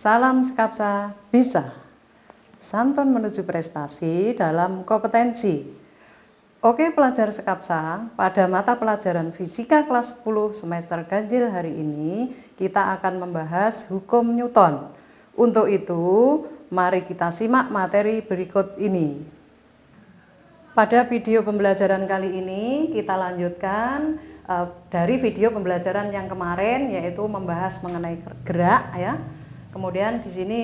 Salam Skapsa bisa. Santun menuju prestasi dalam kompetensi. Oke pelajar Skapsa, pada mata pelajaran Fisika kelas 10 semester ganjil hari ini kita akan membahas hukum Newton. Untuk itu, mari kita simak materi berikut ini. Pada video pembelajaran kali ini kita lanjutkan dari video pembelajaran yang kemarin, yaitu membahas mengenai gerak ya. Kemudian di sini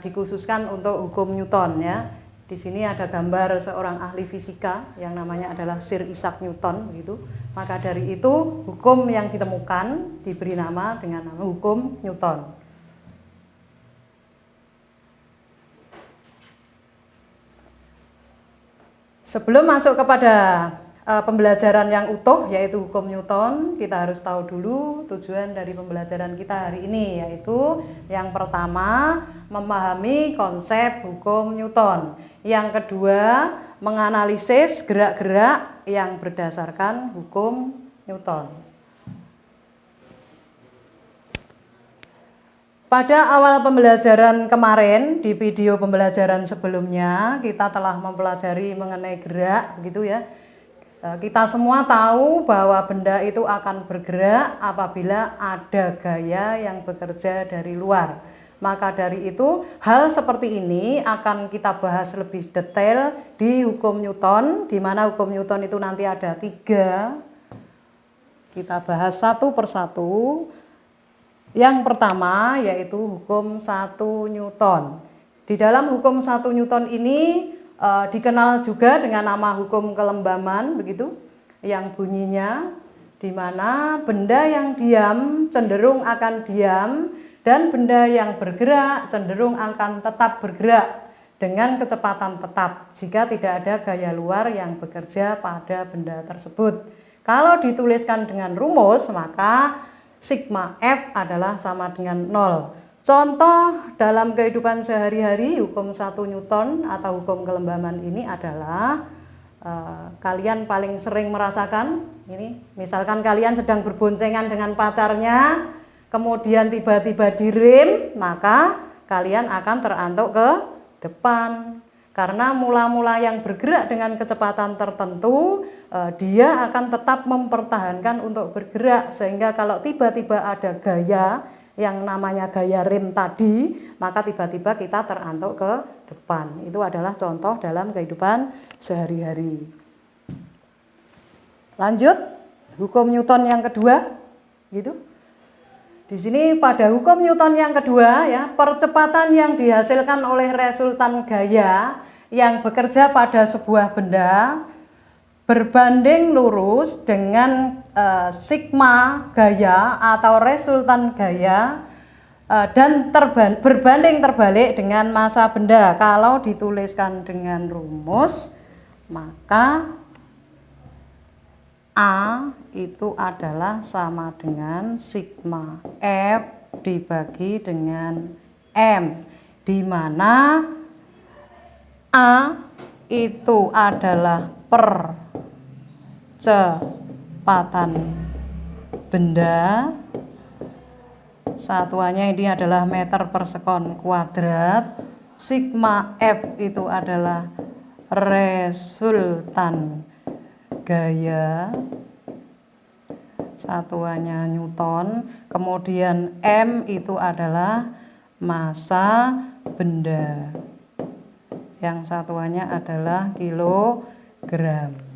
dikhususkan untuk hukum Newton ya. Di sini ada gambar seorang ahli fisika yang namanya adalah Sir Isaac Newton gitu. Maka dari itu hukum yang ditemukan diberi nama dengan nama hukum Newton. Sebelum masuk kepada pembelajaran yang utuh yaitu hukum Newton, kita harus tahu dulu tujuan dari pembelajaran kita hari ini, yaitu yang pertama memahami konsep hukum Newton, yang kedua menganalisis gerak-gerak yang berdasarkan hukum Newton. Pada awal pembelajaran kemarin, di video pembelajaran sebelumnya kita telah mempelajari mengenai gerak gitu ya. Kita semua tahu bahwa benda itu akan bergerak apabila ada gaya yang bekerja dari luar. Maka dari itu, hal seperti ini akan kita bahas lebih detail di hukum Newton, di mana hukum Newton itu nanti ada 3. Kita bahas satu persatu. Yang pertama yaitu hukum 1 Newton. Di dalam hukum 1 Newton ini dikenal juga dengan nama hukum kelembaman begitu, yang bunyinya di mana benda yang diam cenderung akan diam dan benda yang bergerak cenderung akan tetap bergerak dengan kecepatan tetap jika tidak ada gaya luar yang bekerja pada benda tersebut. Kalau dituliskan dengan rumus maka sigma F adalah sama dengan 0. Contoh dalam kehidupan sehari-hari hukum 1 Newton atau hukum kelembaman ini adalah kalian paling sering merasakan ini, misalkan kalian sedang berboncengan dengan pacarnya, kemudian tiba-tiba direm, maka kalian akan terantuk ke depan. Karena mula-mula yang bergerak dengan kecepatan tertentu, dia akan tetap mempertahankan untuk bergerak. Sehingga kalau tiba-tiba ada gaya, yang namanya gaya rem tadi, maka tiba-tiba kita terantuk ke depan. Itu adalah contoh dalam kehidupan sehari-hari. Lanjut, hukum Newton yang kedua, gitu. Di sini pada hukum Newton yang kedua ya, percepatan yang dihasilkan oleh resultan gaya yang bekerja pada sebuah benda berbanding lurus dengan sigma gaya atau resultan gaya dan berbanding terbalik dengan massa benda. Kalau dituliskan dengan rumus maka A itu adalah sama dengan sigma F dibagi dengan M, di mana A itu adalah percepatan benda, satuannya ini adalah meter per sekon kuadrat. Sigma F itu adalah resultan gaya, satuannya Newton. Kemudian M itu adalah massa benda, yang satuannya adalah kilogram.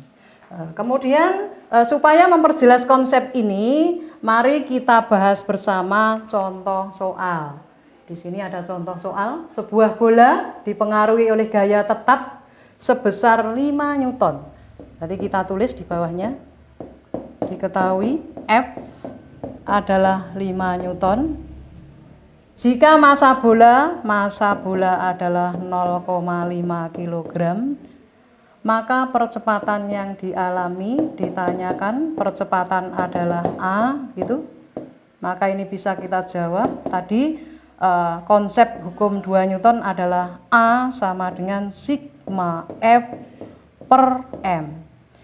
Kemudian supaya memperjelas konsep ini, mari kita bahas bersama contoh soal. Di sini ada contoh soal, sebuah bola dipengaruhi oleh gaya tetap sebesar 5 Newton. Jadi kita tulis di bawahnya, diketahui F adalah 5 Newton. Jika massa bola adalah 0,5 kg, maka percepatan yang dialami ditanyakan percepatan adalah A gitu. Maka ini bisa kita jawab tadi konsep hukum 2 Newton adalah A sama dengan sigma F per M.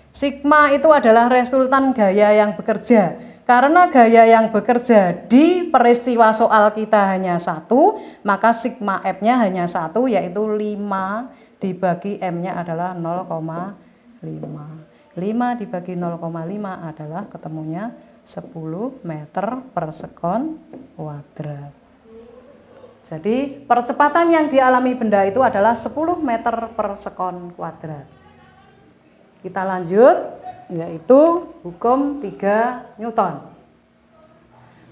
Sigma itu adalah resultan gaya yang bekerja. Karena gaya yang bekerja di peristiwa soal kita hanya satu, maka sigma F-nya hanya satu, yaitu 5 dibagi M-nya adalah 0,5. 5 dibagi 0,5 adalah ketemunya 10 meter per sekon kuadrat. Jadi percepatan yang dialami benda itu adalah 10 meter per sekon kuadrat. Kita lanjut, yaitu hukum 3 Newton.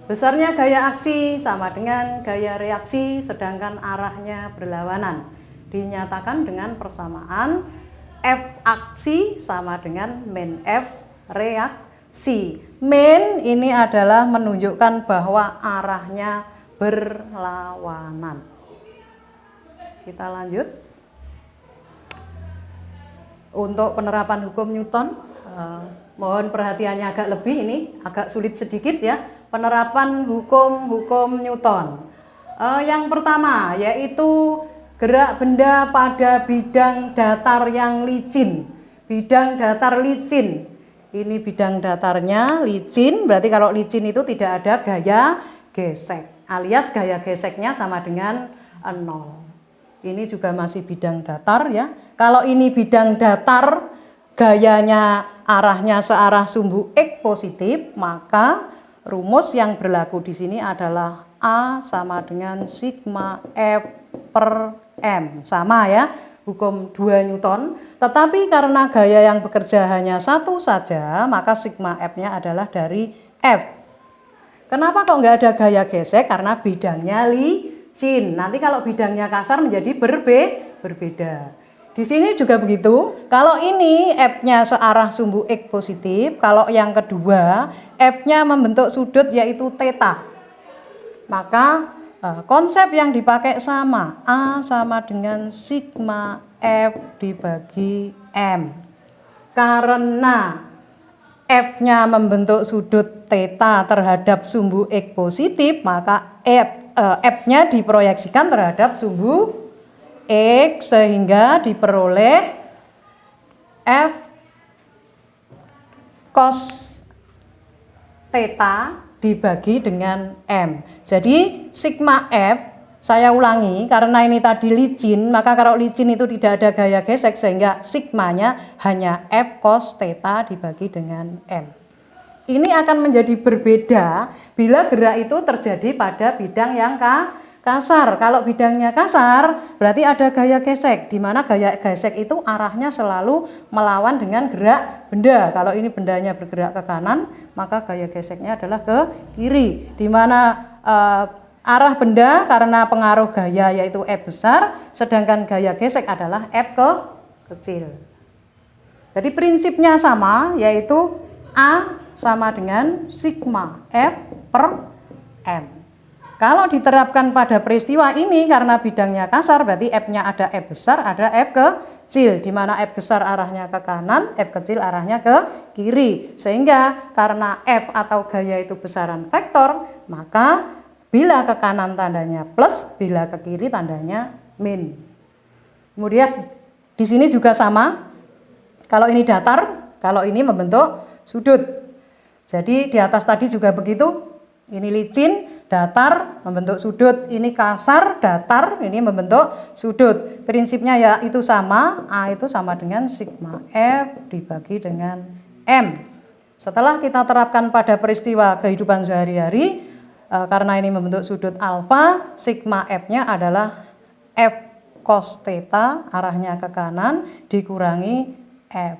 Besarnya gaya aksi sama dengan gaya reaksi sedangkan arahnya berlawanan. Dinyatakan dengan persamaan F aksi sama dengan min F reaksi. Min ini adalah menunjukkan bahwa arahnya berlawanan. Kita lanjut. Untuk penerapan hukum Newton, mohon perhatiannya agak lebih, ini agak sulit sedikit ya. Penerapan hukum Newton. Yang pertama yaitu gerak benda pada bidang datar yang licin. Bidang datar licin. Ini bidang datarnya licin, berarti kalau licin itu tidak ada gaya gesek, alias gaya geseknya sama dengan 0. Ini juga masih bidang datar ya. Kalau ini bidang datar, gayanya arahnya searah sumbu X positif, maka rumus yang berlaku di sini adalah A sama dengan sigma F per M. Sama ya, hukum 2 Newton. Tetapi karena gaya yang bekerja hanya satu saja, maka sigma F-nya adalah dari F. Kenapa kok nggak ada gaya gesek? Karena bidangnya licin. Nanti kalau bidangnya kasar menjadi berbeda. Di sini juga begitu. Kalau ini F-nya searah sumbu X positif, kalau yang kedua F-nya membentuk sudut yaitu theta. Maka konsep yang dipakai sama, A sama dengan sigma F dibagi M. Karena F-nya membentuk sudut theta terhadap sumbu X positif, maka F-nya diproyeksikan terhadap sumbu X sehingga diperoleh F cos theta dibagi dengan M. Jadi sigma F, saya ulangi, karena ini tadi licin, maka kalau licin itu tidak ada gaya gesek sehingga sigmanya hanya F cos theta dibagi dengan M. Ini akan menjadi berbeda bila gerak itu terjadi pada bidang yang kasar. Kalau bidangnya kasar berarti ada gaya gesek, di mana gaya gesek itu arahnya selalu melawan dengan gerak benda. Kalau ini bendanya bergerak ke kanan, maka gaya geseknya adalah ke kiri, di mana arah benda karena pengaruh gaya yaitu F besar, sedangkan gaya gesek adalah F kecil. Jadi prinsipnya sama, yaitu A sama dengan sigma F per M. Kalau diterapkan pada peristiwa ini karena bidangnya kasar, berarti F-nya ada F besar, ada F kecil, di mana F besar arahnya ke kanan, F kecil arahnya ke kiri. Sehingga karena F atau gaya itu besaran vektor, maka bila ke kanan tandanya plus, bila ke kiri tandanya min. Kemudian di sini juga sama. Kalau ini datar, kalau ini membentuk sudut. Jadi di atas tadi juga begitu. Ini licin, datar, membentuk sudut. Ini kasar, datar, ini membentuk sudut. Prinsipnya ya itu sama, A itu sama dengan sigma F dibagi dengan M. Setelah kita terapkan pada peristiwa kehidupan sehari-hari, karena ini membentuk sudut alfa, sigma F-nya adalah F cos theta, arahnya ke kanan, dikurangi F.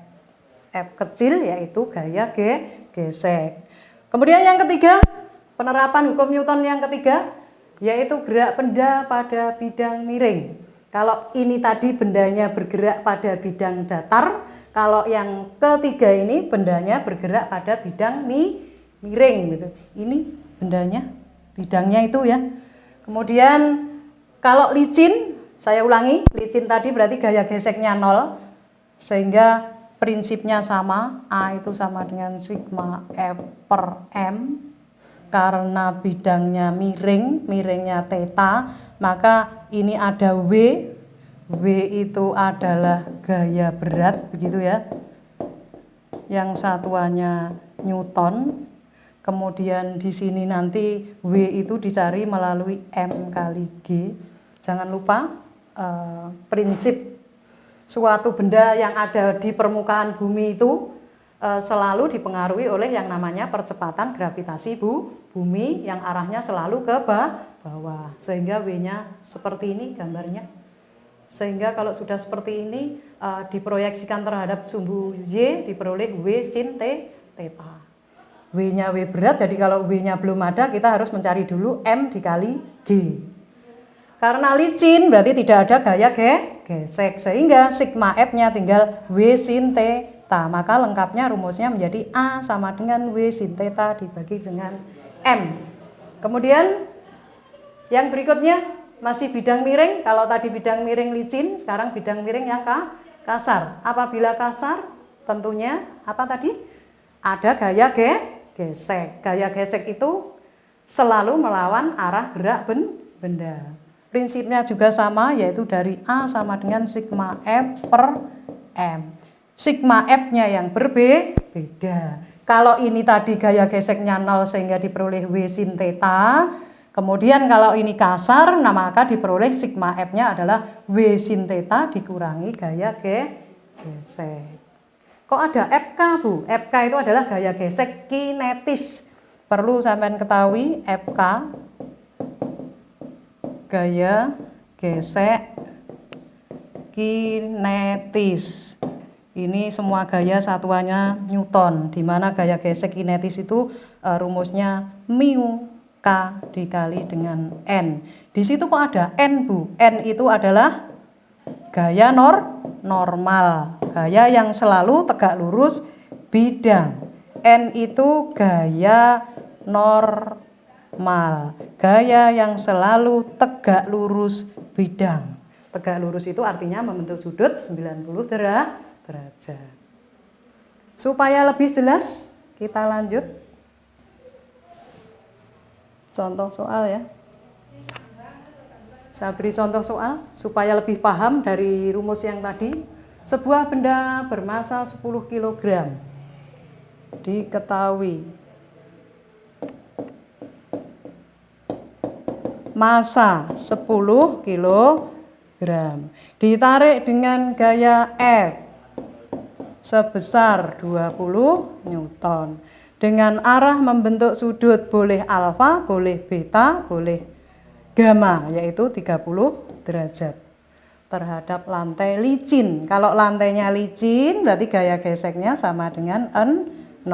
F kecil yaitu gaya gesek. Kemudian yang ketiga, penerapan hukum Newton yang ketiga, yaitu gerak benda pada bidang miring. Kalau ini tadi bendanya bergerak pada bidang datar, kalau yang ketiga ini bendanya bergerak pada bidang miring gitu. Ini bendanya, bidangnya itu ya. Kemudian kalau licin, saya ulangi, licin tadi berarti gaya geseknya 0, sehingga prinsipnya sama, A itu sama dengan sigma F per M. Karena bidangnya miring, miringnya theta, maka ini ada W. W itu adalah gaya berat, begitu ya. Yang satuannya Newton. Kemudian di sini nanti W itu dicari melalui M kali G. Jangan lupa prinsip suatu benda yang ada di permukaan bumi itu selalu dipengaruhi oleh yang namanya percepatan gravitasi bumi yang arahnya selalu ke bawah. Sehingga W-nya seperti ini gambarnya. Sehingga kalau sudah seperti ini diproyeksikan terhadap sumbu Y diperoleh W sin theta. W-nya W berat, jadi kalau W-nya belum ada kita harus mencari dulu M dikali G. Karena licin berarti tidak ada gaya gesek, sehingga sigma F-nya tinggal W sin theta. Maka lengkapnya rumusnya menjadi A sama dengan W sin theta dibagi dengan M. Kemudian yang berikutnya masih bidang miring. Kalau tadi bidang miring licin, sekarang bidang miring yang kasar. Apabila kasar tentunya apa tadi? Ada gaya gesek. Gaya gesek itu selalu melawan arah gerak benda. Prinsipnya juga sama, yaitu dari A sama dengan sigma F per M. Sigma F-nya yang berbeda. Kalau ini tadi gaya geseknya 0 sehingga diperoleh W sin theta. Kemudian kalau ini kasar, nah maka diperoleh sigma F-nya adalah W sin theta dikurangi gaya gesek. Kok ada FK, Bu? FK itu adalah gaya gesek kinetis. Perlu sampean ketahui FK, gaya gesek kinetis. Ini semua gaya satuannya Newton, di mana gaya gesek kinetis itu rumusnya mu K dikali dengan N. Di situ kok ada N, Bu? N itu adalah gaya normal, gaya yang selalu tegak lurus bidang. N itu gaya normal, gaya yang selalu tegak lurus bidang. Tegak lurus itu artinya membentuk sudut 90 derajat. Supaya lebih jelas, kita lanjut. Contoh soal ya. Saya beri contoh soal supaya lebih paham dari rumus yang tadi. Sebuah benda bermasa 10 kg. Diketahui masa 10 kg. Ditarik dengan gaya F sebesar 20 Newton. Dengan arah membentuk sudut boleh alfa, boleh beta, boleh gamma, yaitu 30 derajat terhadap lantai licin. Kalau lantainya licin berarti gaya geseknya sama dengan N0.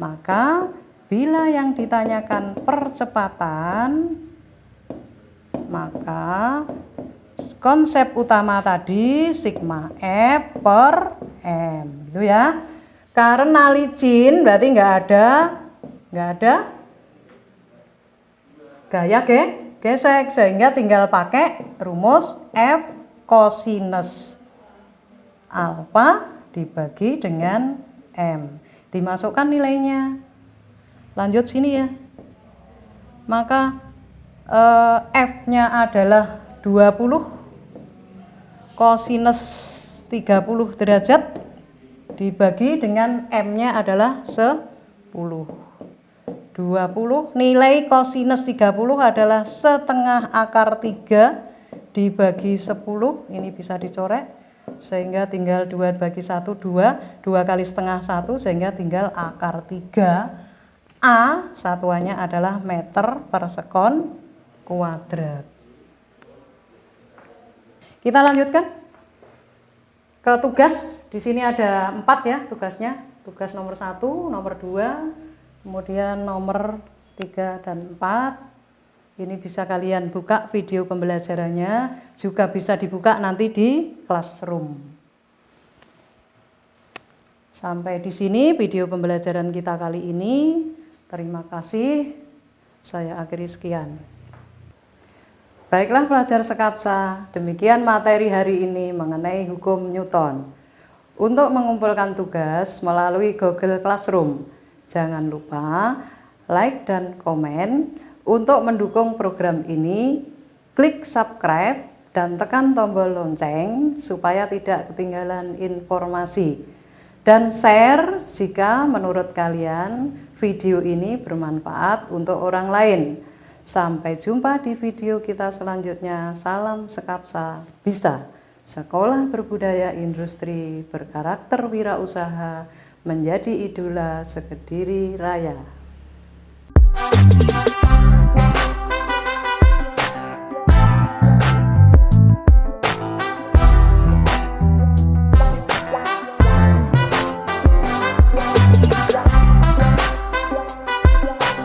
Maka bila yang ditanyakan percepatan, maka konsep utama tadi sigma F per M, gitu ya. Karena licin berarti nggak ada gaya gesek, sehingga tinggal pakai rumus F cosinus alfa dibagi dengan M. Dimasukkan nilainya. Lanjut sini ya. Maka F-nya adalah 20 cosinus 30 derajat dibagi dengan M-nya adalah 10. 20, nilai cosinus 30 adalah setengah akar 3 dibagi 10, ini bisa dicoret, sehingga tinggal 2 bagi 1, 2 kali setengah 1, sehingga tinggal akar 3. A satuannya adalah meter per sekon kuadrat. Kita lanjutkan ke tugas. Di sini ada 4 ya tugasnya. Tugas nomor 1, nomor 2, kemudian nomor 3 dan 4. Ini bisa kalian buka video pembelajarannya, juga bisa dibuka nanti di classroom. Sampai di sini video pembelajaran kita kali ini. Terima kasih. Saya akhiri sekian. Baiklah pelajar sekapsa, demikian materi hari ini mengenai hukum Newton. Untuk mengumpulkan tugas melalui Google Classroom, jangan lupa like dan komen. Untuk mendukung program ini, klik subscribe dan tekan tombol lonceng supaya tidak ketinggalan informasi. Dan share jika menurut kalian video ini bermanfaat untuk orang lain. Sampai jumpa di video kita selanjutnya. Salam Sekapsa Bisa. Sekolah Berbudaya Industri Berkarakter Wirausaha menjadi idola sekediri raya.